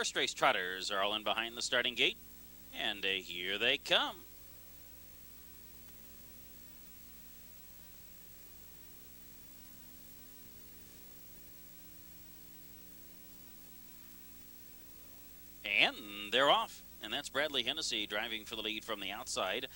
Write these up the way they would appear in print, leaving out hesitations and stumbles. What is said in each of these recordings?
first race trotters are all in behind the starting gate, and here they come. And they're off. And that's Bradley Hennessy driving for the lead from the outside.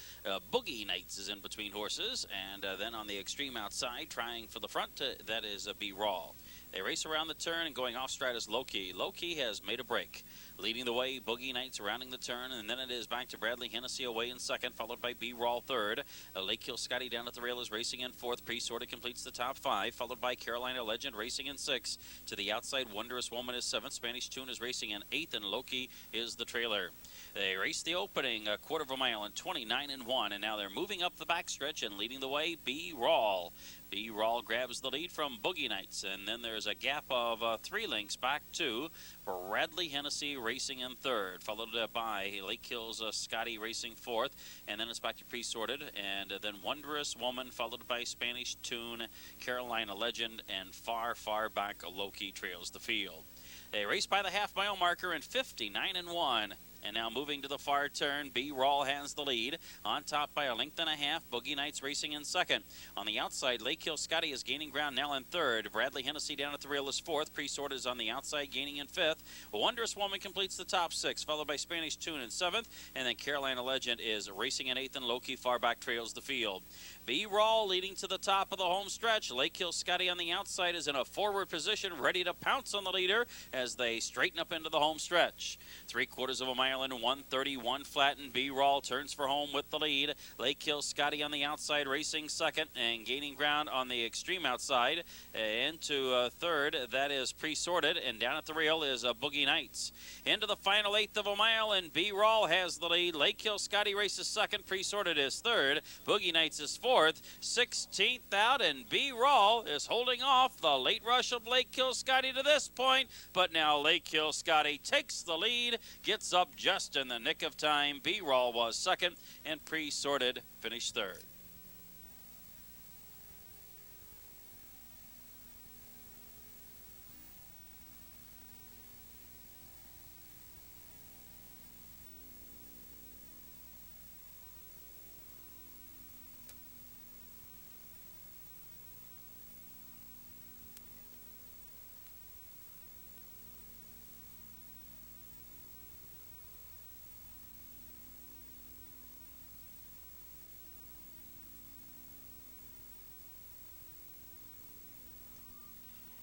Boogie Nights is in between horses. And then on the extreme outside, trying for the front, that is B-Rawl. They race around the turn, and going off stride is Loki. Loki has made a break. Leading the way, Boogie Nights rounding the turn, and then it is back to Bradley Hennessy away in second, followed by B-Rawl third. Lake Hill Scotty down at the rail is racing in fourth. Pre-sorted completes the top five, followed by Carolina Legend racing in sixth. To the outside, Wondrous Woman is seventh. Spanish Tune is racing in eighth, and Loki is the trailer. They raced the opening a quarter of a mile in 29-1, and now they're moving up the backstretch and leading the way, B-Rawl. B-Rawl grabs the lead from Boogie Nights, and then there's a gap of 3 lengths back to Bradley Hennessy racing in third, followed by Lake Hills Scotty racing fourth, and then it's back to pre-sorted, and then Wondrous Woman, followed by Spanish Tune, Carolina Legend, and far, far back Loki trails the field. They race by the half-mile marker in 59-1. And now moving to the far turn, B-Rawl has the lead. On top by a length and a half, Boogie Nights racing in second. On the outside, Lake Hill Scotty is gaining ground now in third. Bradley Hennessy down at the rail is fourth. Pre-sorted is on the outside, gaining in fifth. Wondrous Woman completes the top six, followed by Spanish Tune in seventh. And then Carolina Legend is racing in eighth, and Loki far back trails the field. B-Rawl leading to the top of the home stretch. Lake Hill Scotty on the outside is in a forward position, ready to pounce on the leader as they straighten up into the home stretch. 3/4 of a mile in 1:31 flat, and B-Rawl turns for home with the lead. Lake Hill Scotty on the outside racing second and gaining ground on the extreme outside into third. That is pre-sorted, and down at the rail is Boogie Nights. Into the final 1/8 of a mile, and B-Rawl has the lead. Lake Hill Scotty races second, pre-sorted is third. Boogie Nights is fourth. 16th out, and B-Rawl is holding off the late rush of Lake Hill Scotty to this point, but now Lake Hill Scotty takes the lead, gets up just in the nick of time. B-Rawl was second, and pre-sorted finished third.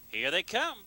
Here they come.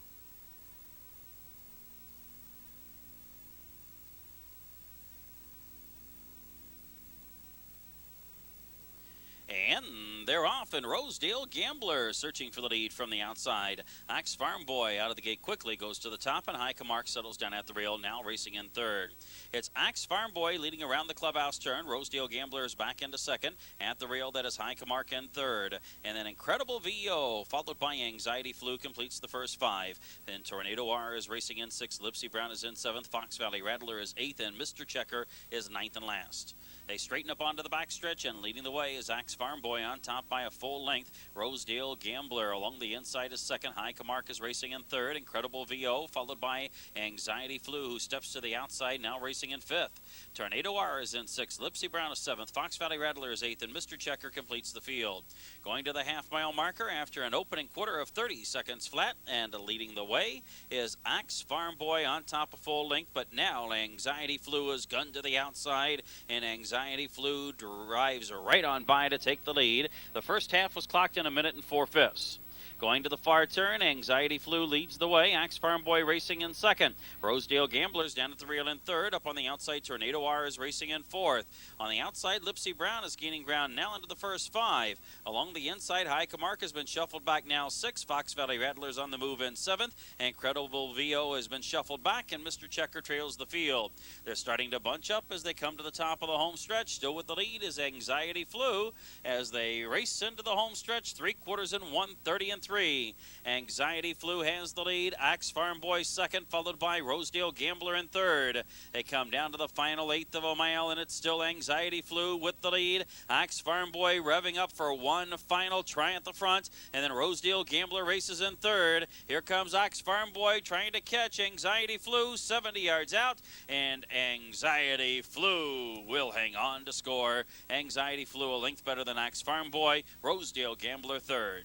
And they're off, and Rosedale Gambler searching for the lead from the outside. Axe Farm Boy out of the gate quickly, goes to the top, and High Camargue settles down at the rail, now racing in third. It's Axe Farm Boy leading around the clubhouse turn. Rosedale Gambler is back into second. At the rail, that is High Camargue in third. And then Incredible VO, followed by Anxiety Flu, completes the first five. Then Tornado R is racing in sixth. Lipsy Brown is in seventh. Fox Valley Rattler is eighth, and Mr. Checker is ninth and last. They straighten up onto the backstretch, and leading the way is Axe Farm Boy on top by a full length. Rosedale Gambler along the inside is second. High Camargue is racing in third. Incredible VO, followed by Anxiety Flu, who steps to the outside, now racing in fifth. Tornado R is in sixth. Lipsy Brown is seventh. Fox Valley Rattler is eighth, and Mr. Checker completes the field. Going to the half-mile marker after an opening quarter of 30 seconds flat, and leading the way is Axe Farm Boy on top of full length, but now Anxiety Flu is gunned to the outside, and Anxiety Flu drives right on by to take the lead. The first half was clocked in 1 minute and 4/5. Going to the far turn, Anxiety Flu leads the way. Axe Farm Boy racing in second. Rosedale Gamblers down at the rail in third. Up on the outside, Tornado R is racing in fourth. On the outside, Lipsy Brown is gaining ground now into the first five. Along the inside, High Camargue has been shuffled back now sixth. Fox Valley Rattlers on the move in seventh. Incredible VO has been shuffled back, and Mr. Checker trails the field. They're starting to bunch up as they come to the top of the home stretch. Still with the lead is Anxiety Flu as they race into the home stretch. 3/4 in 1:30 3. Anxiety Flu has the lead. Axe Farm Boy second, followed by Rosedale Gambler in third. They come down to the final eighth of a mile, and it's still Anxiety Flu with the lead. Axe Farm Boy revving up for one final try at the front, and then Rosedale Gambler races in third. Here comes Axe Farm Boy trying to catch Anxiety Flu 70 yards out, and Anxiety Flu will hang on to score. Anxiety Flu a length better than Axe Farm Boy. Rosedale Gambler third.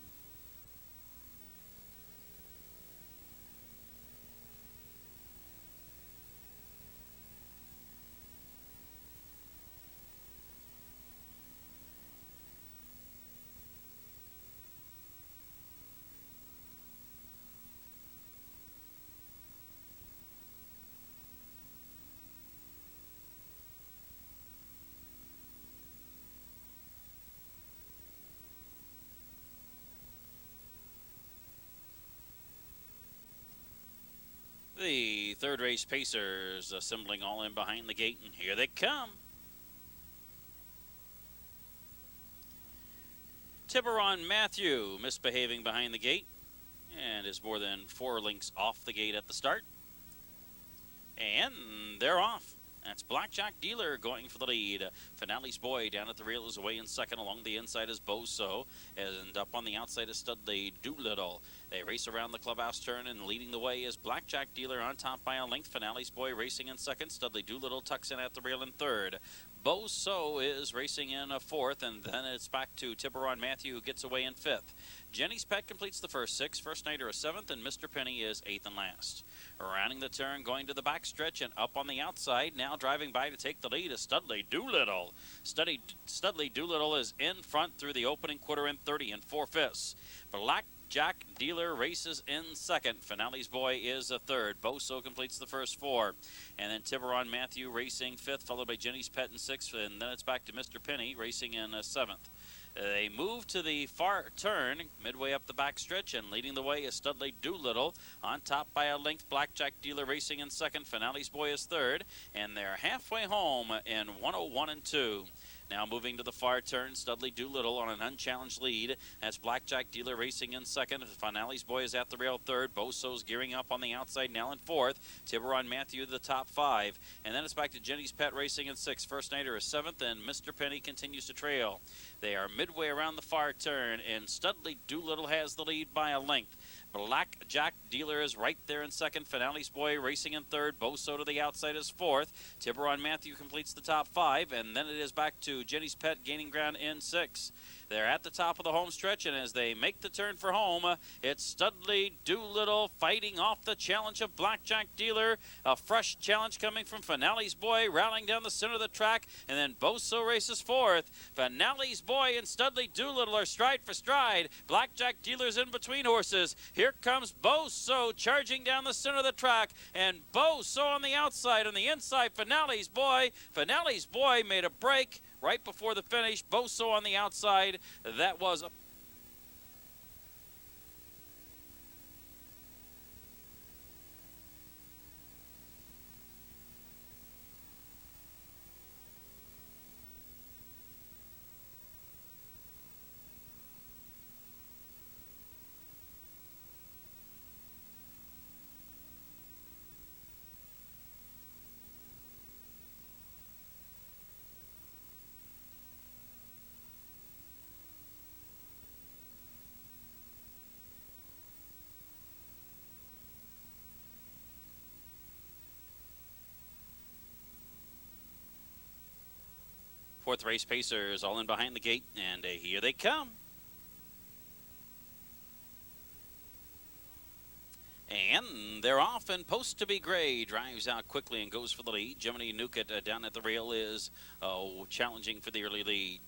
The third race Pacers assembling all in behind the gate, and here they come. Tiburon Matthew misbehaving behind the gate and is more than 4 lengths off the gate at the start. And they're off. That's Blackjack Dealer going for the lead. Finale's Boy down at the rail is away in second. Along the inside is Boso. And up on the outside is Studley Doolittle. They race around the clubhouse turn, and leading the way is Blackjack Dealer on top by a length. Finale's Boy racing in second. Studley Doolittle tucks in at the rail in third. Boso is racing in a fourth, and then it's back to Tiburon Matthew, who gets away in fifth. Jenny's Pet completes the first 6. First Nighter is 7th, and Mr. Penny is 8th and last. Rounding the turn, going to the back stretch, and up on the outside, now driving by to take the lead is Studley Doolittle. Studley Doolittle is in front through the opening quarter in 30 and 4/5. Blackjack Dealer races in second. Finale's Boy is a third. Boso completes the first 4. And then Tiburon Matthew racing 5th, followed by Jenny's Pet in 6th, and then it's back to Mr. Penny racing in 7th. They move to the far turn, midway up the backstretch, and leading the way is Studley Doolittle. On top by a length, Blackjack Dealer racing in second. Finale's Boy is third, and they're halfway home in 101 and 2. Now moving to the far turn, Studley Doolittle on an unchallenged lead. That's Blackjack Dealer racing in second. Finale's Boy is at the rail third. Boso's gearing up on the outside now in fourth. Tiburon Matthew the top 5. And then it's back to Jenny's Pet racing in 6th. First Nighter is 7th, and Mr. Penny continues to trail. They are midway around the far turn, and Studley Doolittle has the lead by a length. Blackjack Dealer is right there in second. Finale's Boy racing in third. Boso to the outside is fourth. Tiburon Matthew completes the top 5, and then it is back to Jenny's Pet gaining ground in 6. They're at the top of the home stretch, and as they make the turn for home, it's Studley Doolittle fighting off the challenge of Blackjack Dealer. A fresh challenge coming from Finale's Boy, rallying down the center of the track, and then Boso races fourth. Finale's Boy and Studley Doolittle are stride for stride. Blackjack Dealer's in between horses. Here comes Boso charging down the center of the track, and Boso on the outside. On the inside, Finale's Boy. Finale's Boy made a break right before the finish. Boso on the outside. That was a fourth race Pacers all in behind the gate, and here they come. And they're off, and Post to be Gray drives out quickly and goes for the lead. Jiminy Newcott down at the rail is challenging for the early lead.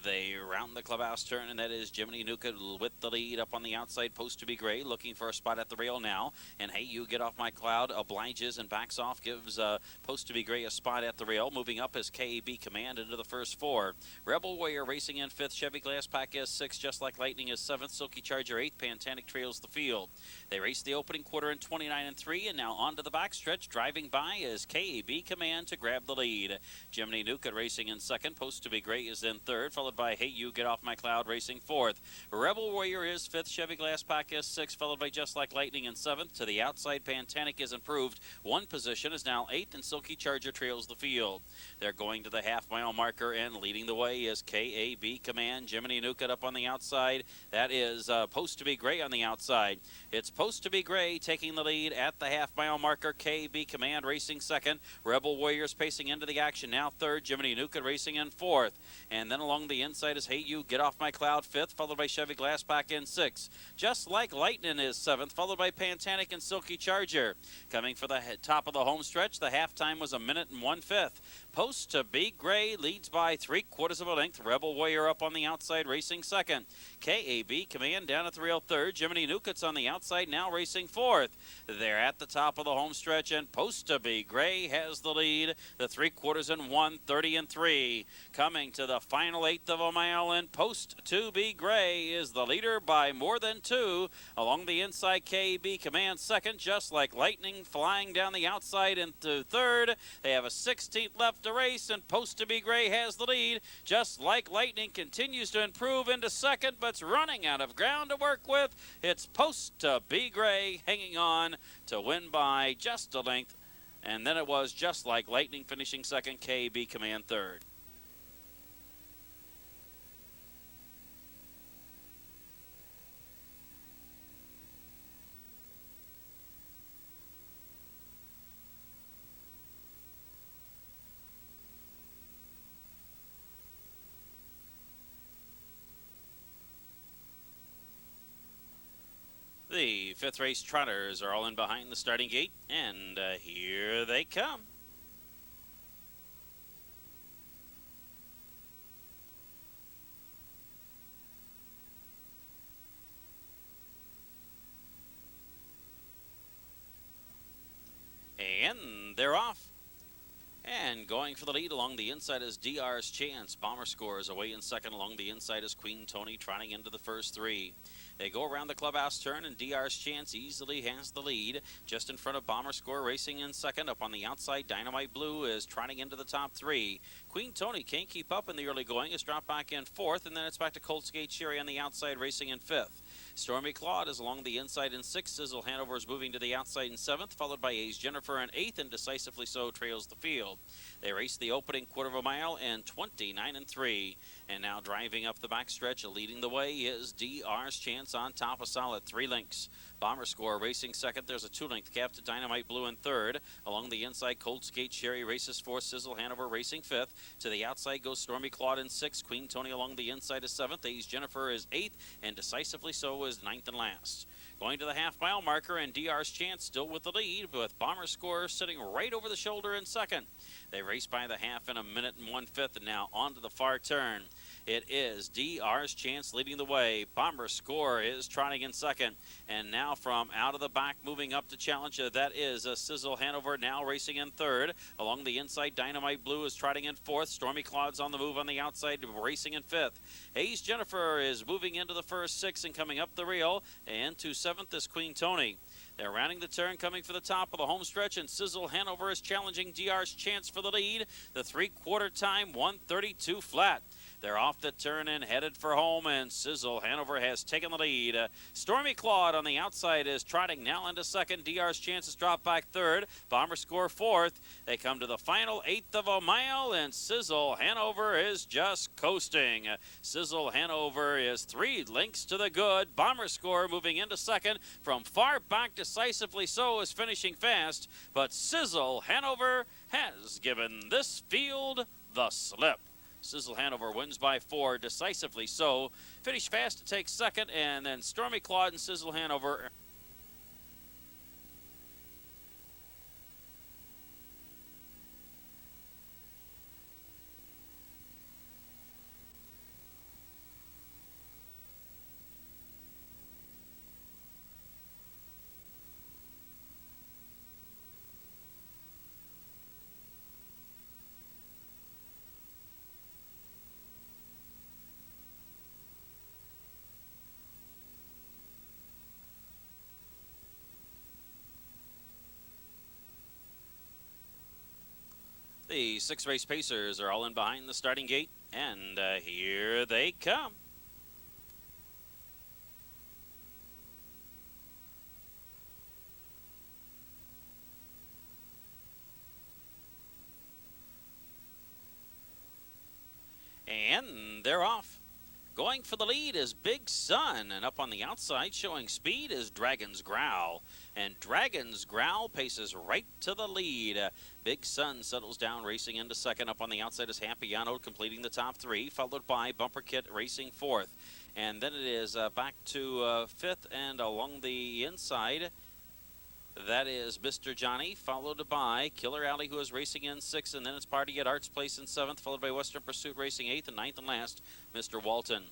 They round the clubhouse turn, and that is Jiminy Newcott with the lead up on the outside. Post to be Gray looking for a spot at the rail now. And Hey You Get Off My Cloud obliges and backs off, gives Post to be Gray a spot at the rail. Moving up is KAB Command into the first 4. Rebel Warrior racing in 5th. Chevy Glass Pack is 6th. Just Like Lightning is 7th. Silky Charger 8th. Pantanic trails the field. They race the opening quarter in 29 and 3, and now onto the backstretch. Driving by is KAB Command to grab the lead. Jiminy Newcott racing in 2nd. Post to be Gray is in 3rd. followed by Hey You, Get Off My Cloud racing fourth. Rebel Warrior is fifth, Chevy Glass Pack is sixth, followed by Just Like Lightning in seventh. To the outside, Pantanic is improved. One position is now eighth, and Silky Charger trails the field. They're going to the half-mile marker, and leading the way is KAB Command. Jiminy Nukat up on the outside. That is Post to Be Gray on the outside. It's Post to Be Gray taking the lead at the half-mile marker. KB Command racing second. Rebel Warriors pacing into the action now third. Jiminy Nuka racing in fourth. And then along the inside is Hey You, Get Off My Cloud fifth, followed by Chevy Glass Pack in sixth. Just Like Lightning is seventh, followed by Pantanic and Silky Charger. Coming for the top of the home stretch, the halftime was 1 minute and 1/5. Post to Be Gray leads by 3/4 of a length. Rebel Warrior up on the outside racing second. KAB Command down at the rail third. Jiminy Nukat's on the outside now racing fourth. They're at the top of the home stretch, and Post to Be Gray has the lead. The 3/4 and 1:30 and 3. Coming to the final eighth of a mile, and Post to Be Gray is the leader by more than 2. Along the inside, KAB Command second. Just Like Lightning flying down the outside into third. They have a 16th left to race, and Post to Be Gray has the lead. Just Like Lightning continues to improve into second, but's running out of ground to work with. It's Post to Be Gray hanging on to win by just a length, and then it was Just Like Lightning finishing second, KB Command third. The fifth race trotters are all in behind the starting gate, and here they come. And they're off. And going for the lead along the inside is DR's Chance. Bomber Scores away in second. Along the inside is Queen Tony trotting into the first 3. They go around the clubhouse turn, and DR's Chance easily has the lead. Just in front of Bomber Score racing in second. Up on the outside, Dynamite Blue is trotting into the top 3. Queen Tony can't keep up in the early going. Is dropped back in fourth, and then it's back to Colts Gate Cherry on the outside racing in fifth. Stormy Claude is along the inside in sixth. Sizzle Hanover is moving to the outside in seventh, followed by Ace Jennifer in eighth, and Decisively So trails the field. They race the opening quarter of a mile in 29 and 3. And now driving up the backstretch, leading the way is DR's Chance on top, a solid 3 lengths. Bomber Score racing second. There's a 2-length gap to Dynamite Blue in third. Along the inside, Colts Gate Cherry races fourth. Sizzle Hanover racing fifth. To the outside goes Stormy Claude in sixth. Queen Tony along the inside is seventh. Ace Jennifer is eighth, and Decisively So is ninth and last. Going to the half-mile marker, and DR's Chance still with the lead, with Bomber Score sitting right over the shoulder in second. They race by the half in 1 minute and 1/5, and now on to the far turn. It is DR's Chance leading the way. Bomber Score is trotting in second. And now from out of the back, moving up to challenge, that is a Sizzle Hanover now racing in third. Along the inside, Dynamite Blue is trotting in fourth. Stormy Claude's on the move on the outside, racing in fifth. Ace Jennifer is moving into the first 6 and coming up the rail. And to seventh is Queen Tony. They're rounding the turn, coming for the top of the home stretch, and Sizzle Hanover is challenging DR's Chance for the lead. The 3/4 time, 1:32 flat. They're off the turn and headed for home, and Sizzle Hanover has taken the lead. Stormy Claude on the outside is trotting now into second. DR's Chance has dropped back third. Bomber Score fourth. They come to the final 1/8 of a mile, and Sizzle Hanover is just coasting. Sizzle Hanover is 3 lengths to the good. Bomber Score moving into second. From far back, Decisively So is finishing fast, but Sizzle Hanover has given this field the slip. Sizzle Hanover wins by 4, Decisively So. Finish fast to take second, and then Stormy Claude and Sizzle Hanover. The 6-race Pacers are all in behind the starting gate, and here they come. And they're off. Going for the lead is Big Sun, and up on the outside showing speed is Dragon's Growl. And Dragon's Growl paces right to the lead. Big Sun settles down, racing into second. Up on the outside is Hampiano, completing the top three, followed by Bumper Kit racing fourth. And then it is back to fifth, and along the inside, that is Mr. Johnny, followed by Killer Alley, who is racing in sixth, and then it's Party at Arts Place in seventh, followed by Western Pursuit racing eighth, and ninth and last, Mr. Walton.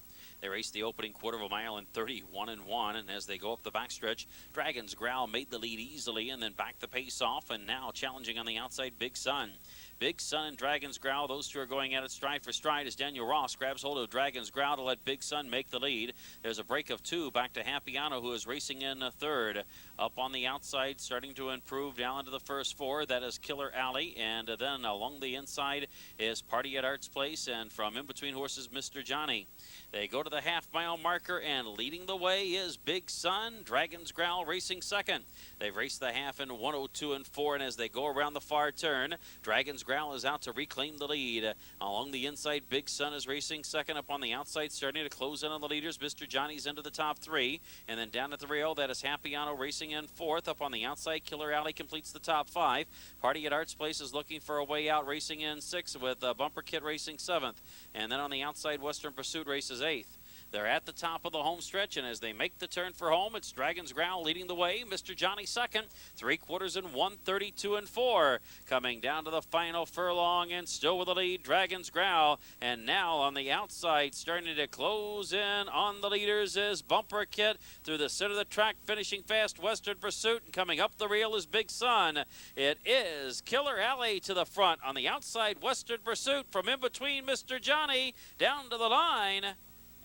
They raced the opening quarter of a mile in 31-1, and as they go up the backstretch, Dragon's Growl made the lead easily and then backed the pace off, and now challenging on the outside, Big Sun. Big Sun and Dragon's Growl, those two are going at it stride for stride as Daniel Ross grabs hold of Dragon's Growl to let Big Sun make the lead. There's a break of two back to Hampiano, who is racing in third. Up on the outside, starting to improve down into the first four. That is Killer Alley, and then along the inside is Party at Arts Place, and from in between horses, Mr. Johnny. They go to the half-mile marker, and leading the way is Big Sun. Dragon's Growl racing second. They've raced the half in 102 and 4, and as they go around the far turn, Dragon's Growl is out to reclaim the lead. Along the inside, Big Sun is racing second. Up on the outside, starting to close in on the leaders. Mr. Johnny's into the top three, and then down at the rail, that is Hampiano racing in fourth. Up on the outside, Killer Alley completes the top five. Party at Arts Place is looking for a way out, racing in sixth, with Bumper Kit racing seventh, and then on the outside, Western Pursuit races eighth. They're at the top of the home stretch, and as they make the turn for home, it's Dragon's Growl leading the way. Mr. Johnny second, 3/4 in 132 and 4. Coming down to the final furlong, and still with the lead, Dragon's Growl. And now on the outside, starting to close in on the leaders is Bumper Kit through the center of the track, finishing fast, Western Pursuit, and coming up the rail is Big Sun. It is Killer Alley to the front. On the outside, Western Pursuit from in between Mr. Johnny down to the line.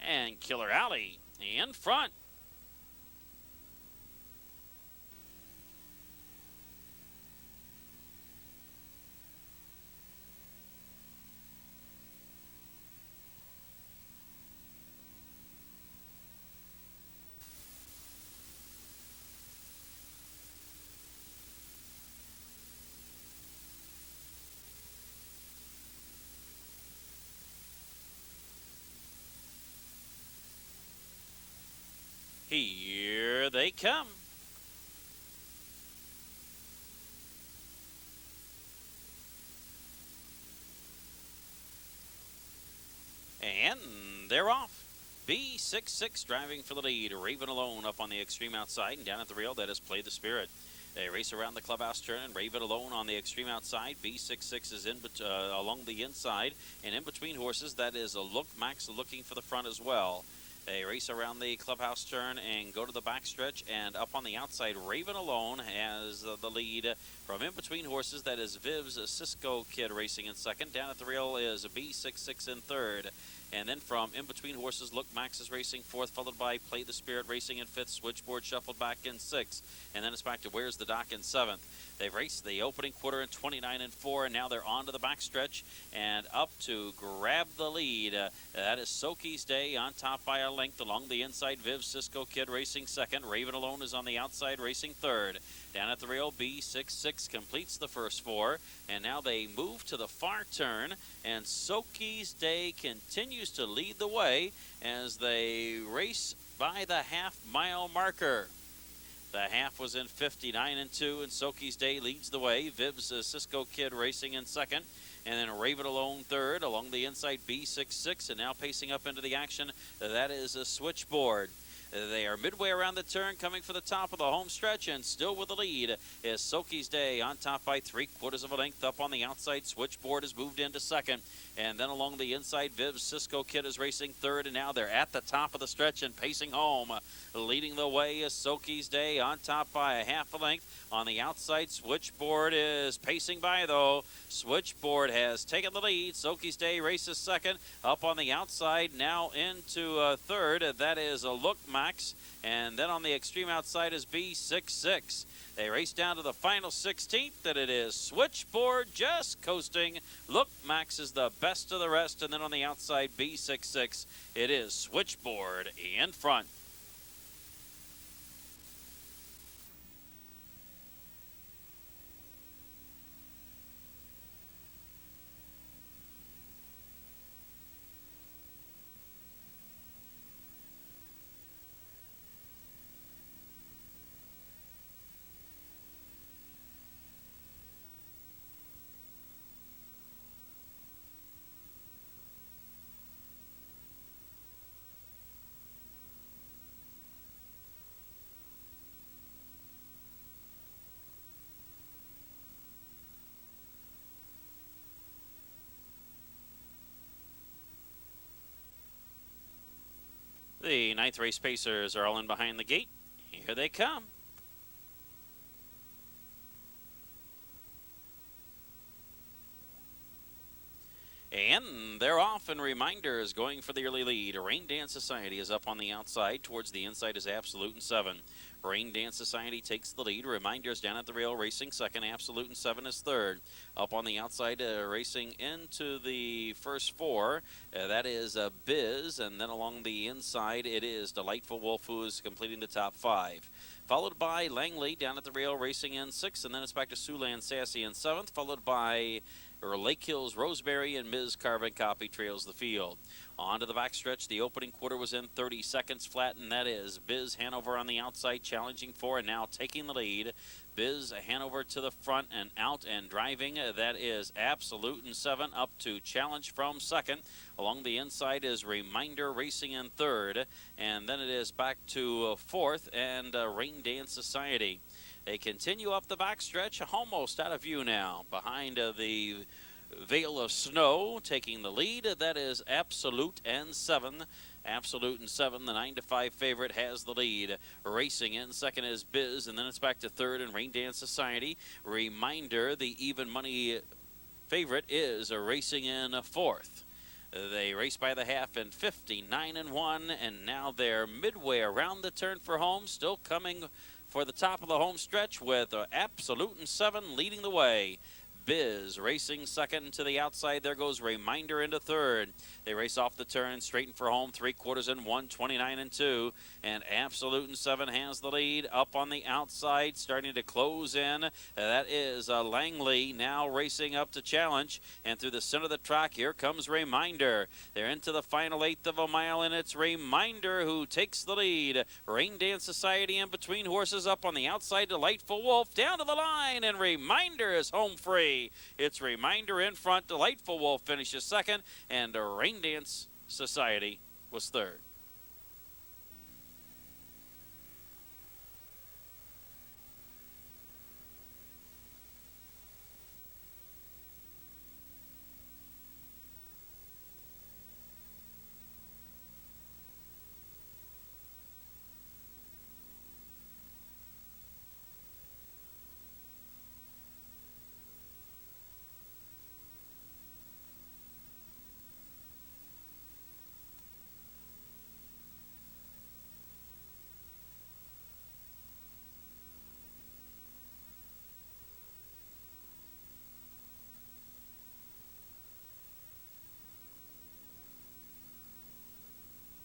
And Killer Alley in front. Here they come. And they're off. B66 driving for the lead. Raven Alone up on the extreme outside, and down at the rail, that is Play the Spirit. They race around the clubhouse turn, and Raven Alone on the extreme outside. B66 is in along the inside, and in between horses, that is a Look Max looking for the front as well. They race around the clubhouse turn and go to the backstretch, and up on the outside, Raven Alone has the lead from in between horses. That is Viv's Cisco Kid racing in second. Down at the rail is B66 in third. And then from in between horses, Look Max is racing fourth, followed by Play the Spirit racing in fifth. Switchboard shuffled back in sixth. And then it's back to Where's the Doc in seventh. They've raced the opening quarter in 29 and 4, and now they're on to the backstretch and up to grab the lead. That is Soki's Day on top by a length. Along the inside, Viv Cisco Kid racing second. Raven Alone is on the outside racing third. Down at the rail, B66 completes the first four, and now they move to the far turn, and Soki's Day continues to lead the way as they race by the half-mile marker. The half was in 59 and 2, and Soki's Day leads the way. Viv's Cisco Kid racing in second, and then Raven Alone third. Along the inside, B66, and now pacing up into the action, that is a Switchboard. They are midway around the turn, coming for the top of the home stretch, and still with the lead is Soki's Day on top by 3/4 of a length. Up on the outside, Switchboard has moved into second, and then along the inside, Viv's Cisco Kid is racing third, and now they're at the top of the stretch and pacing home. Leading the way is Soki's Day on top by a half a length. On the outside, Switchboard is pacing by, though. Switchboard has taken the lead. Soki's Day races second. Up on the outside, now into third. That is a Look Max Max. And then on the extreme outside is B66. They race down to the final 16th, and it is Switchboard just coasting. Look Max is the best of the rest, and then on the outside, B66, it is Switchboard in front. The ninth race pacers are all in behind the gate. Here they come. And they're off, and Reminder is going for the early lead. Rain Dance Society is up on the outside. Towards the inside is Absolute and 7. Rain Dance Society takes the lead. Reminder's down at the rail racing second. Absolute and 7 is third. Up on the outside, racing into the first four. That is Biz, and then along the inside, it is Delightful Wolf, who is completing the top 5. Followed by Langley down at the rail racing in 6th, and then it's back to Siouxland Sassy in 7th, followed by Lake Hills Roseberry, and Ms. Carbon Copy trails the field. On to the backstretch, the opening quarter was in 30 seconds flat, and that is Biz Hanover on the outside challenging for and now taking the lead. Biz Hanover to the front and out and driving. That is Absolute and 7 up to challenge from second. Along the inside is Reminder racing in third, and then it is back to fourth and Rain Dance Society. They continue up the backstretch, almost out of view now. Behind the veil of snow, taking the lead, that is Absolute and 7. Absolute and 7, the 9-5 favorite, has the lead. Racing in second is Biz, and then it's back to third and Rain Dance Society. Reminder, the even money favorite, is racing in fourth. They race by the half in 59-1, and now they're midway around the turn for home, still coming for the top of the home stretch with Absolute and 7 leading the way. Biz racing second to the outside. There goes Reminder into third. They race off the turn, straighten for home, 3/4 in 1, 29-2. And Absolute and 7 has the lead. Up on the outside, starting to close in. That is Langley now racing up to challenge. And through the center of the track, here comes Reminder. They're into the final 1/8 of a mile, and it's Reminder who takes the lead. Rain Dance Society in between horses. Up on the outside, Delightful Wolf down to the line, and Reminder is home free. It's Reminder in front. Delightful Wolf finishes second, and Rain Dance Society was third.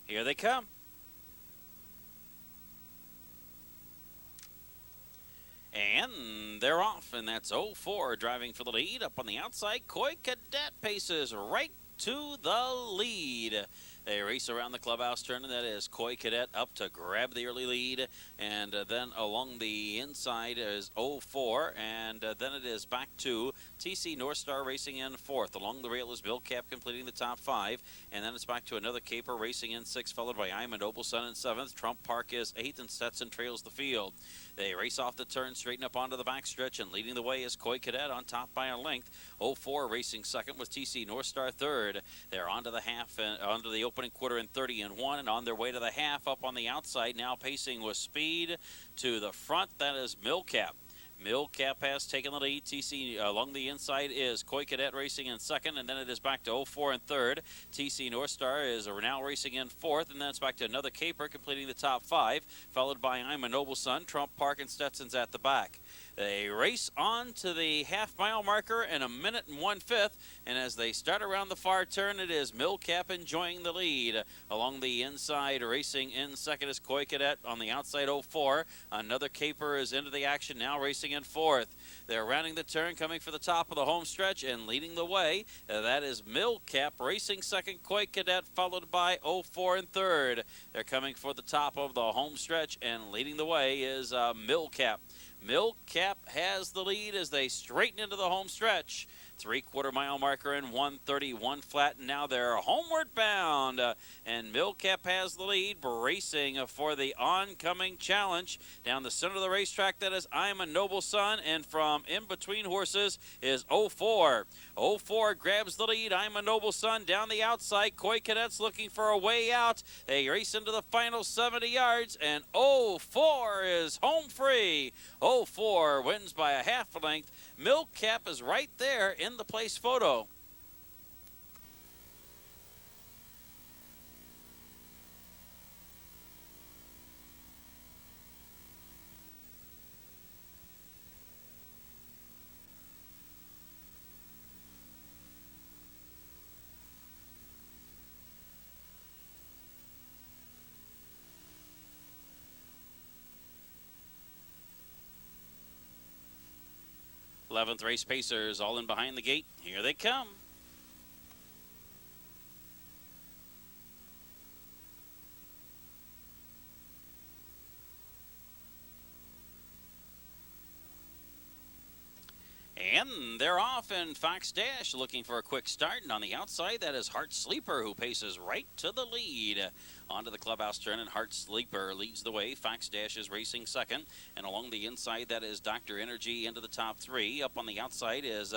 Here they come. And they're off, and that's 04 driving for the lead. Up on the outside, Koi Cadet paces right to the lead. They race around the clubhouse turn, and that is Koi Cadet up to grab the early lead. And then along the inside is 04, and then it is back to TC North Star racing in fourth. Along the rail is Bill Cap completing the top 5, and then it's back to another Caper racing in 6th, followed by I'm a Noble Son in 7th. Trump Park is 8th, and Stetson trails the field. They race off the turn, straighten up onto the backstretch, and leading the way is Koi Cadet on top by a length. 04 racing second with TC North Star third. They're onto the half, onto the opening quarter in 30-1, and on their way to the half up on the outside, now pacing with speed to the front. That is Millcap. Mill Cap has taken the lead. TC along the inside is Koi Cadet racing in second, and then it is back to 04 in third. TC North Star is now racing in fourth, and then it's back to another Caper completing the top five, followed by I'm a Noble Son, Trump Park, and Stetson's at the back. They race on to the half-mile marker in a minute and 1/5, and as they start around the far turn, it is Mill Cap enjoying the lead. Along the inside, racing in second is Koi Cadet. On the outside, 04. Another Caper is into the action, now racing in fourth. They're rounding the turn, coming for the top of the home stretch, and leading the way. That is Mill Cap racing second, Koi Cadet, followed by 04 in third. They're coming for the top of the home stretch, and leading the way is Mill Cap. Mill Cap has the lead as they straighten into the home stretch. 3/4 mile marker in 1:31 flat, and now they're homeward bound. And Mill Cap has the lead, racing for the oncoming challenge. Down the center of the racetrack, that is I'm a Noble Son, and from in between horses is 04. 04 grabs the lead. I'm a Noble Son down the outside. Koi Cadets looking for a way out. They race into the final 70 yards, and 04 is home free. 04 wins by a half length. Mill Cap is right there in the place photo. Eleventh race pacers all in behind the gate. Here they come. And they're off, and Fox Dash looking for a quick start. And on the outside, that is Heart Sleeper, who paces right to the lead. Onto the clubhouse turn, and Heart Sleeper leads the way. Fox Dash is racing second. And along the inside, that is Dr. Energy into the top three. Up on the outside is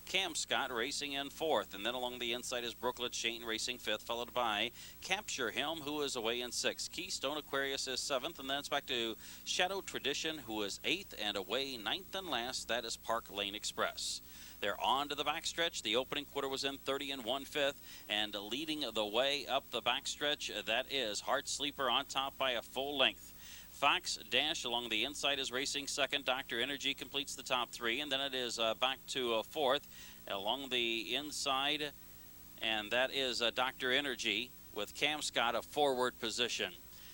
Cam Scott racing in fourth. And then along the inside is Brooklet Shane racing fifth, followed by Capture Him, who is away in sixth. Keystone Aquarius is seventh. And then it's back to Shadow Tradition, who is eighth, and away ninth and last, that is Park Lane Express. They're on to the backstretch. The opening quarter was in 30 and 1/5, and leading the way up the backstretch, that is Heart Sleeper on top by a full length. Fox Dash along the inside is racing second. Dr. Energy completes the top three, and then it is back to fourth along the inside, and that is Dr. Energy with Cam Scott a forward position.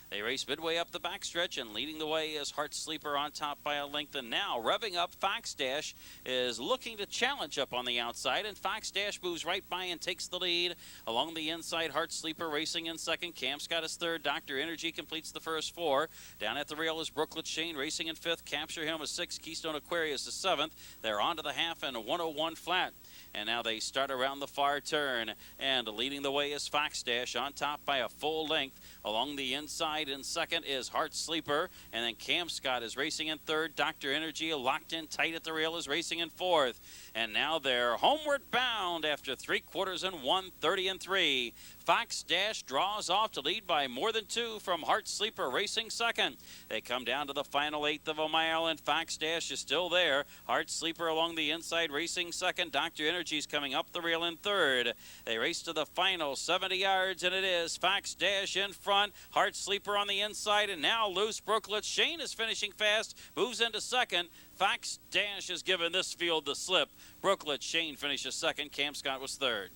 They race midway up the backstretch, and leading the way is Heart Sleeper on top by a length. And now, revving up, Fox Dash is looking to challenge up on the outside, and Fox Dash moves right by and takes the lead. Along the inside, Heart Sleeper racing in second. Cam Scott is third. Dr. Energy completes the first four. Down at the rail is Brooklet Shane racing in fifth. Capture Him is sixth. Keystone Aquarius is seventh. They're on to the half and a 101 flat. And now they start around the far turn, and leading the way is Fox Dash on top by a full length. Along the inside in second is Heart Sleeper, and then Cam Scott is racing in third. Dr. Energy locked in tight at the rail is racing in fourth. And now they're homeward bound after 3/4 and 1:30 and 3. Fox Dash draws off to lead by more than two from Heart Sleeper racing second. They come down to the final eighth of a mile, and Fox Dash is still there. Heart Sleeper along the inside racing second. Dr. Energy's coming up the rail in third. They race to the final 70 yards, and it is Fox Dash in front. Heart Sleeper on the inside, and now loose. Brooklet Shane is finishing fast, moves into second. Fox Dash has given this field the slip. Brooklet Shane finishes second. Cam Scott was third.